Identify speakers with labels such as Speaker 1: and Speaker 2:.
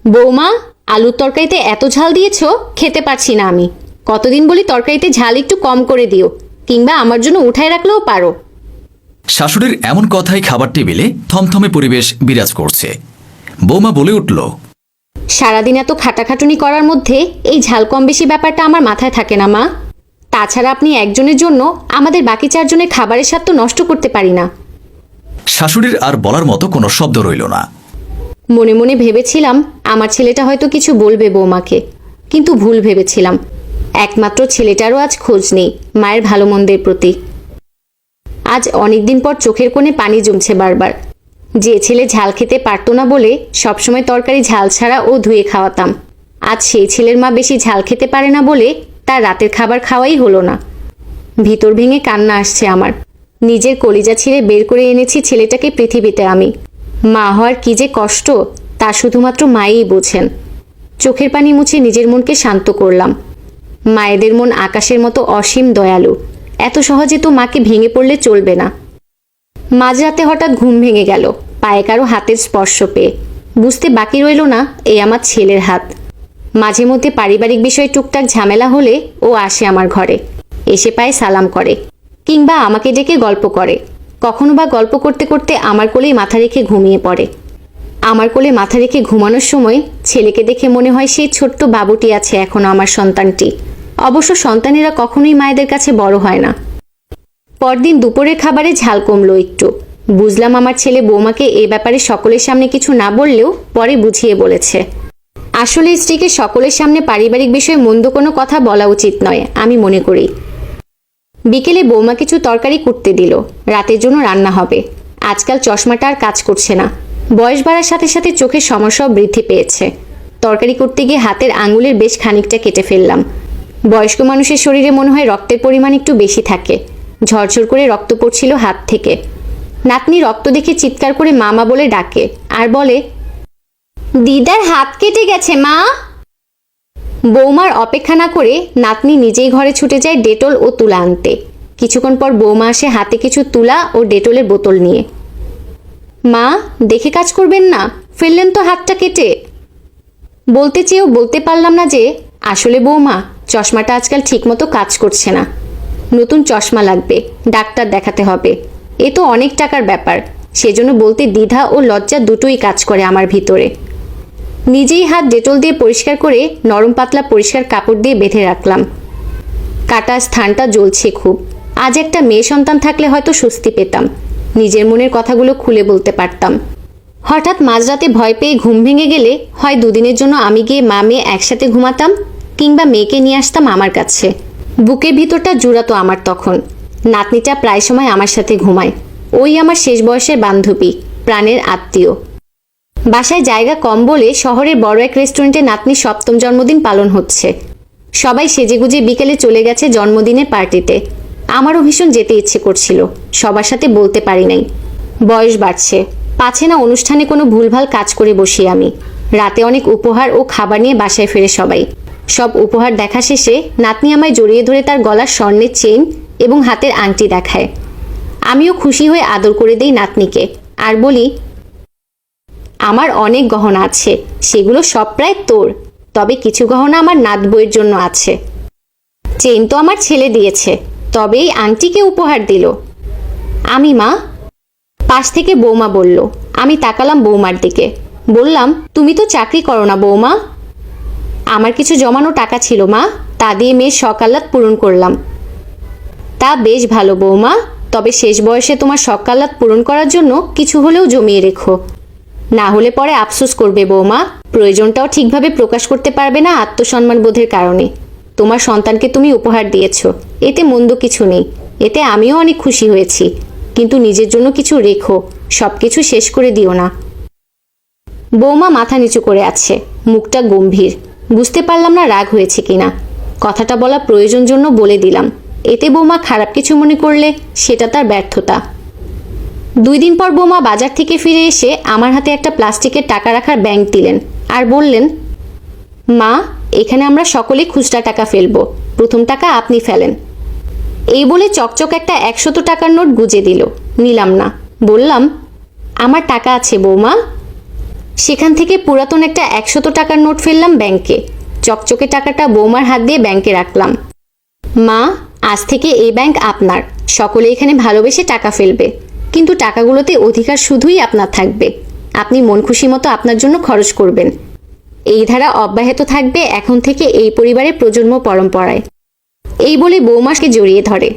Speaker 1: বৌমা, আলুর তরকারিতে এত ঝাল দিয়েছো, খেতে পারছি না আমি। কতদিন বলি তরকারিতে ঝাল একটু কম করে দিও, কিংবা আমার জন্য উঠায় রাখলেও পারো।
Speaker 2: শাশুড়ির এমন কথাই খাবার টেবিলে থমথমে পরিবেশ বিরাজ করছে। বৌমা বলে উঠল,
Speaker 1: সারাদিন এত খাটাখাটুনি করার মধ্যে এই ঝাল কম বেশি ব্যাপারটা আমার মাথায় থাকে না মা। তাছাড়া আপনি একজনের জন্য আমাদের বাকি চারজনের খাবারের স্বাদ তো নষ্ট করতে পারি না।
Speaker 2: শাশুড়ির আর বলার মতো কোনো শব্দ রইল না।
Speaker 1: মনে মনে ভেবেছিলাম আমার ছেলেটা হয়তো কিছু বলবে বৌমাকে, কিন্তু ভুল ভেবেছিলাম। একমাত্র ছেলেটারও আজ খোঁজ নেই মায়ের ভালো মন্দের প্রতি। আজ অনেকদিন পর চোখের কোণে পানি জমছে বারবার। যে ছেলে ঝাল খেতে পারতো না বলে সবসময় তরকারি ঝাল ছাড়া ও ধুয়ে খাওয়াতাম, আজ সেই ছেলের মা বেশি ঝাল খেতে পারে না বলে তার রাতের খাবার খাওয়াই হলো না। ভিতর ভেঙে কান্না আসছে আমার। নিজের কলিজা ছিঁড়ে বের করে এনেছি ছেলেটাকে পৃথিবীতে আমি। মা হওয়ার কি যে কষ্ট তা শুধুমাত্র মাই বোঝেন। চোখের পানি মুছে নিজের মনকে শান্ত করলাম। মায়েদের মন আকাশের মতো অসীম দয়ালু, এত সহজে তো মাকে ভেঙে পড়লে চলবে না। মাঝরাতে হঠাৎ ঘুম ভেঙে গেল পায়ে কারো হাতের স্পর্শ পেয়ে। বুঝতে বাকি রইল না এই আমার ছেলের হাত। মাঝে মধ্যে পারিবারিক বিষয়ে টুকটাক ঝামেলা হলে ও আসে আমার ঘরে, এসে পায়ে সালাম করে, কিংবা আমাকে ডেকে গল্প করে। কখনো বা গল্প করতে করতে আমার কোলেই মাথা রেখে ঘুমিয়ে পড়ে। আমার কোলে মাথা রেখে ঘুমানোর সময় ছেলেকে দেখে মনে হয় সেই ছোট্ট বাবুটি আছে এখনো আমার সন্তানটি। অবশ্য সন্তানেরা কখনোই মায়েদের কাছে বড় হয় না। পরদিন দুপুরের খাবারে ঝাল কমলো একটু। বুঝলাম আমার ছেলে বৌমাকে এ ব্যাপারে সকলের সামনে কিছু না বললেও পরে বুঝিয়ে বলেছে। আসলে স্ত্রীকে সকলের সামনে পারিবারিক বিষয়ে মন্দ কোনো কথা বলা উচিত নয় আমি মনে করি। বিকেলে বৌমা কিছু তরকারি কুটতে দিল, রাতের জন্য রান্না হবে। আজকাল চশমাটা আর কাজ করছে না, বয়স বাড়ার সাথে সাথে চোখের সমস্যাও বৃদ্ধি পেয়েছে। তরকারি করতে গিয়ে হাতের আঙুলের বেশ খানিকটা কেটে ফেললাম। বয়স্ক মানুষের শরীরে মনে হয় রক্তের পরিমাণ একটু বেশি থাকে। ঝরঝর করে রক্ত পড়ছিল হাত থেকে। নাতনি রক্ত দেখে চিৎকার করে মামা বলে ডাকে আর বলে, দিদার হাত কেটে গেছে মা। বৌমার অপেক্ষা না করে নাতনি নিজেই ঘরে ছুটে যায় ডেটল ও তুলা আনতে। কিছুক্ষণ পর বৌমা আসে হাতে কিছু তুলা ও ডেটলের বোতল নিয়ে। মা, দেখে কাজ করবেন না, ফেললেন তো হাতটা কেটে। বলতে চেয়েও বলতে পারলাম না যে আসলে বৌমা, চশমাটা আজকাল ঠিকমতো কাজ করছে না। নতুন চশমা লাগবে, ডাক্তার দেখাতে হবে। এ তো অনেক টাকার ব্যাপার, সেজন্য বলতে দ্বিধা ও লজ্জা দুটোই কাজ করে আমার ভিতরে। নিজেই হাত ডেটল দিয়ে পরিষ্কার করে নরম পাতলা পরিষ্কার কাপড় দিয়ে বেঁধে রাখলাম। কাটা স্থানটা জ্বলছে খুব। আজ একটা মেয়ে সন্তান থাকলে হয়তো স্বস্তি পেতাম, নিজের মনের কথাগুলো খুলে বলতে পারতাম। হঠাৎ মাঝরাতে ভয় পেয়ে ঘুম ভেঙে গেলে হয় দুদিনের জন্য আমি গিয়ে মা মেয়ে একসাথে ঘুমাতাম, কিংবা মেয়েকে নিয়ে আসতাম আমার কাছে। বুকের ভিতরটা জুড়াতো আমার তখন। নাতনিটা প্রায় সময় আমার সাথে ঘুমায়। ওই আমার শেষ বয়সের বান্ধবী, প্রাণের আত্মীয়। বাসায় জায়গা কম বলে শহরের বড় এক রেস্টুরেন্টে নাতনির 7ম জন্মদিন পালন হচ্ছে। সবাই সেজেগুজে বিকেলে চলে গেছে জন্মদিনের পার্টিতে। আমারও ভীষণ যেতে ইচ্ছে করছিল, সবার সাথে বলতে পারি নাই। বয়স বাড়ছে, পাছে না অনুষ্ঠানে কোনো ভুলভাল কাজ করে বসি আমি। রাতে অনেক উপহার ও খাবার নিয়ে বাসায় ফেরে সবাই। সব উপহার দেখা শেষে নাতনি আমায় জড়িয়ে ধরে তার গলার স্বর্ণের চেইন এবং হাতের আংটি দেখায়। আমিও খুশি হয়ে আদর করে দেই নাতনিকে আর বলি, আমার অনেক গহনা আছে, সেগুলো সব প্রায় তোর, তবে কিছু গহনা আমার নাত বউয়ের জন্য আছে। চেইন তো আমার ছেলে দিয়েছে, তবে এই আংটিকে উপহার দিল। আমি মা। পাশ থেকে বৌমা বলল। আমি তাকালাম বৌমার দিকে, বললাম, তুমি তো চাকরি করো না বৌমা। আমার কিছু জমানো টাকা ছিল মা, তা দিয়ে মেয়ের শখ আহ্লাদ পূরণ করলাম। তা বেশ ভালো বৌমা, তবে শেষ বয়সে তোমার শখ আহ্লাদ পূরণ করার জন্য কিছু হলেও জমিয়ে রেখো, না হলে পরে আফসোস করবে বৌমা। প্রয়োজনটাও ঠিকভাবে প্রকাশ করতে পারবে না আত্মসম্মান বোধের কারণে। তোমার সন্তানকে তুমি উপহার দিয়েছ, এতে মন্দ কিছু নেই, এতে আমিও অনেক খুশি হয়েছি, কিন্তু নিজের জন্য কিছু রেখো, সবকিছু শেষ করে দিও না। বৌমা মাথা নিচু করে আছে, মুখটা গম্ভীর। বুঝতে পারলাম না রাগ হয়েছে কিনা। কথাটা বলা প্রয়োজন জন্য বলে দিলাম, এতে বৌমা খারাপ কিছু মনে করলে সেটা তার ব্যর্থতা। 2 দিন পর বৌমা বাজার থেকে ফিরে এসে আমার হাতে একটা প্লাস্টিকের টাকা রাখার ব্যাংক দিলেন আর বললেন, মা, এখানে আমরা সকলে খুচরা টাকা ফেলবো, প্রথম টাকা আপনি ফেলেন। এই বলে চকচক একটা 100 টাকার নোট গুজে দিল। নিলাম না, বললাম, আমার টাকা আছে বৌমা। সেখান থেকে পুরাতন একটা 100 টাকার নোট ফেললাম ব্যাংকে। চকচকে টাকাটা বৌমার হাত দিয়ে ব্যাংকে রাখলাম। মা, আজ থেকে এই ব্যাংক আপনার। সকলে এখানে ভালোবেসে টাকা ফেলবে, কিন্তু টাকাগুলোতে অধিকার শুধুই আপনার থাকবে। আপনি মন খুশি মতো আপনার জন্য খরচ করবেন। এই ধারা অব্যাহত থাকবে এখন থেকে এই পরিবারের প্রজন্ম পরম্পরায়। এই বলে বৌমাকে জড়িয়ে ধরে।